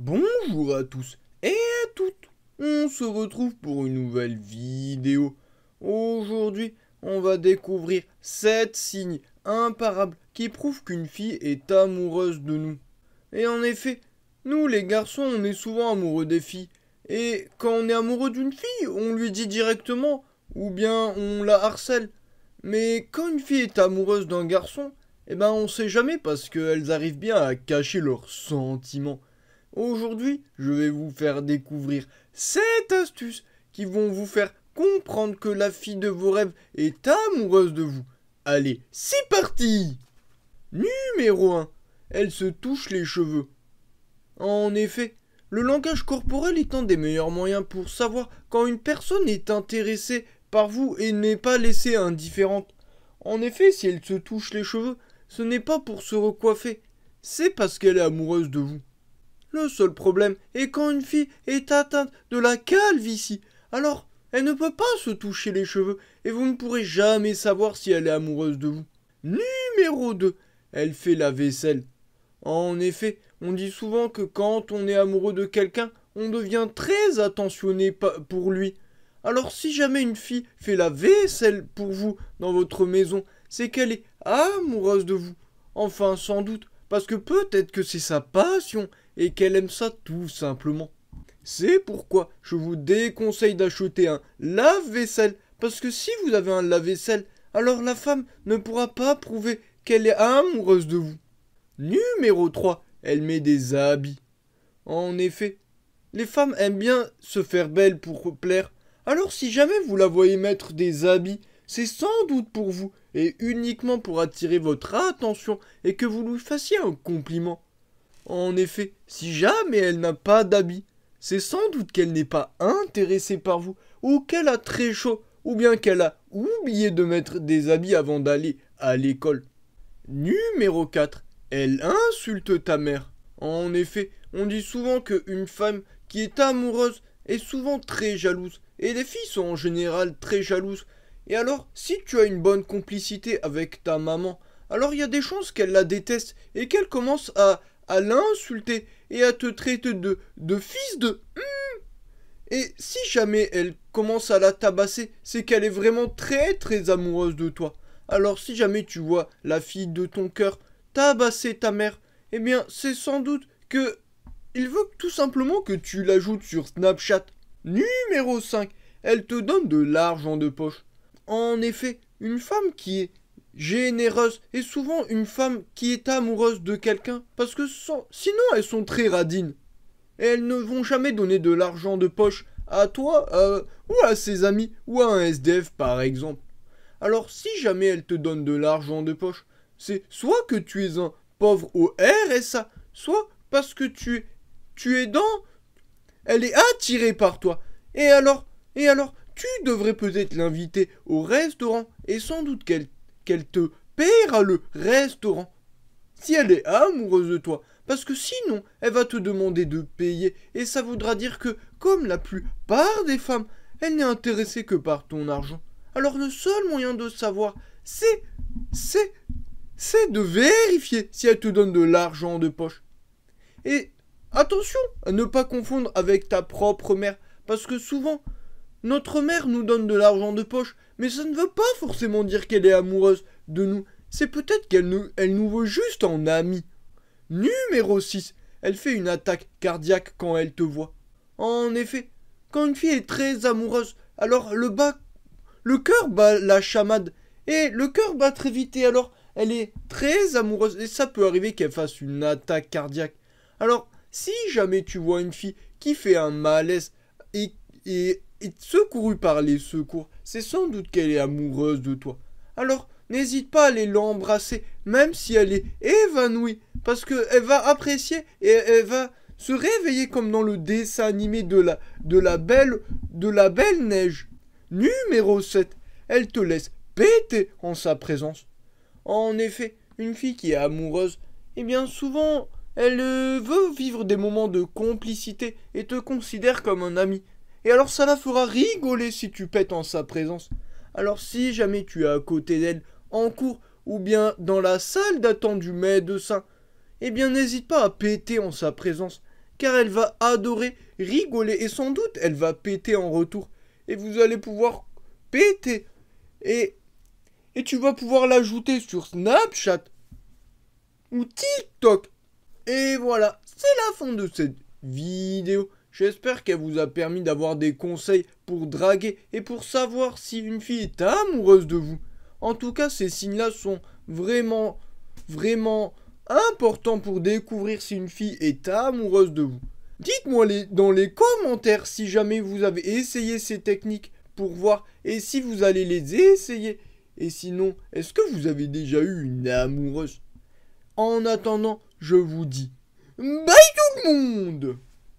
Bonjour à tous et à toutes. On se retrouve pour une nouvelle vidéo. Aujourd'hui, on va découvrir 7 signes imparables qui prouvent qu'une fille est amoureuse de nous. Et en effet, nous les garçons, on est souvent amoureux des filles. Et quand on est amoureux d'une fille, on lui dit directement, ou bien on la harcèle. Mais quand une fille est amoureuse d'un garçon, on sait jamais parce qu'elles arrivent bien à cacher leurs sentiments. Aujourd'hui, je vais vous faire découvrir 7 astuces qui vont vous faire comprendre que la fille de vos rêves est amoureuse de vous. Allez, c'est parti! Numéro 1. Elle se touche les cheveux. En effet, le langage corporel est un des meilleurs moyens pour savoir quand une personne est intéressée par vous et n'est pas laissée indifférente. En effet, si elle se touche les cheveux, ce n'est pas pour se recoiffer, c'est parce qu'elle est amoureuse de vous. Le seul problème est quand une fille est atteinte de la calvitie. Alors, elle ne peut pas se toucher les cheveux et vous ne pourrez jamais savoir si elle est amoureuse de vous. Numéro 2. Elle fait la vaisselle. En effet, on dit souvent que quand on est amoureux de quelqu'un, on devient très attentionné pour lui. Alors si jamais une fille fait la vaisselle pour vous dans votre maison, c'est qu'elle est amoureuse de vous. Enfin, sans doute, parce que peut-être que c'est sa passion et qu'elle aime ça tout simplement. C'est pourquoi je vous déconseille d'acheter un lave-vaisselle, parce que si vous avez un lave-vaisselle, alors la femme ne pourra pas prouver qu'elle est amoureuse de vous. Numéro 3. Elle met des habits. En effet, les femmes aiment bien se faire belles pour plaire. Alors si jamais vous la voyez mettre des habits, c'est sans doute pour vous et uniquement pour attirer votre attention et que vous lui fassiez un compliment. En effet, si jamais elle n'a pas d'habits, c'est sans doute qu'elle n'est pas intéressée par vous, ou qu'elle a très chaud, ou bien qu'elle a oublié de mettre des habits avant d'aller à l'école. Numéro 4. Elle insulte ta mère. En effet, on dit souvent qu'une femme qui est amoureuse est souvent très jalouse, et les filles sont en général très jalouses. Et alors, si tu as une bonne complicité avec ta maman, alors il y a des chances qu'elle la déteste et qu'elle commence à l'insulter et à te traiter de fils de... Et si jamais elle commence à la tabasser, c'est qu'elle est vraiment très très amoureuse de toi. Alors si jamais tu vois la fille de ton cœur tabasser ta mère, eh bien c'est sans doute que il veut tout simplement que tu l'ajoutes sur Snapchat. Numéro 5. Elle te donne de l'argent de poche. En effet, une femme qui est généreuse est souvent une femme qui est amoureuse de quelqu'un parce que sinon elles sont très radines. Et elles ne vont jamais donner de l'argent de poche à toi ou à ses amis ou à un SDF par exemple. Alors si jamais elle te donne de l'argent de poche, c'est soit que tu es un pauvre au RSA, soit parce que tu es dans... Elle est attirée par toi. Et alors, tu devrais peut-être l'inviter au restaurant et sans doute qu'elle te paiera le restaurant si elle est amoureuse de toi. Parce que sinon, elle va te demander de payer et ça voudra dire que, comme la plupart des femmes, elle n'est intéressée que par ton argent. Alors le seul moyen de savoir, c'est, c'est de vérifier si elle te donne de l'argent de poche. Et attention à ne pas confondre avec ta propre mère, parce que souvent, notre mère nous donne de l'argent de poche, mais ça ne veut pas forcément dire qu'elle est amoureuse de nous. C'est peut-être elle nous veut juste en amie. Numéro 6. Elle fait une attaque cardiaque quand elle te voit. En effet, quand une fille est très amoureuse, alors le cœur bat la chamade. Et le cœur bat très vite et alors elle est très amoureuse. Et ça peut arriver qu'elle fasse une attaque cardiaque. Alors, si jamais tu vois une fille qui fait un malaise et est secourue par les secours, c'est sans doute qu'elle est amoureuse de toi. Alors, n'hésite pas à aller l'embrasser, même si elle est évanouie, parce qu'elle va apprécier et elle va se réveiller comme dans le dessin animé de la belle neige. Numéro 7. Elle te laisse péter en sa présence. En effet, une fille qui est amoureuse, eh bien souvent, elle veut vivre des moments de complicité et te considère comme un ami. Et alors ça la fera rigoler si tu pètes en sa présence. Alors si jamais tu es à côté d'elle, en cours, ou bien dans la salle d'attente du médecin, eh bien n'hésite pas à péter en sa présence, car elle va adorer rigoler et sans doute elle va péter en retour. Et vous allez pouvoir péter. Et tu vas pouvoir l'ajouter sur Snapchat ou TikTok. Et voilà, c'est la fin de cette vidéo. J'espère qu'elle vous a permis d'avoir des conseils pour draguer et pour savoir si une fille est amoureuse de vous. En tout cas, ces signes-là sont vraiment, vraiment importants pour découvrir si une fille est amoureuse de vous. Dites-moi dans les commentaires si jamais vous avez essayé ces techniques pour voir et si vous allez les essayer. Et sinon, est-ce que vous avez déjà eu une amoureuse? En attendant, je vous dis bye tout le monde!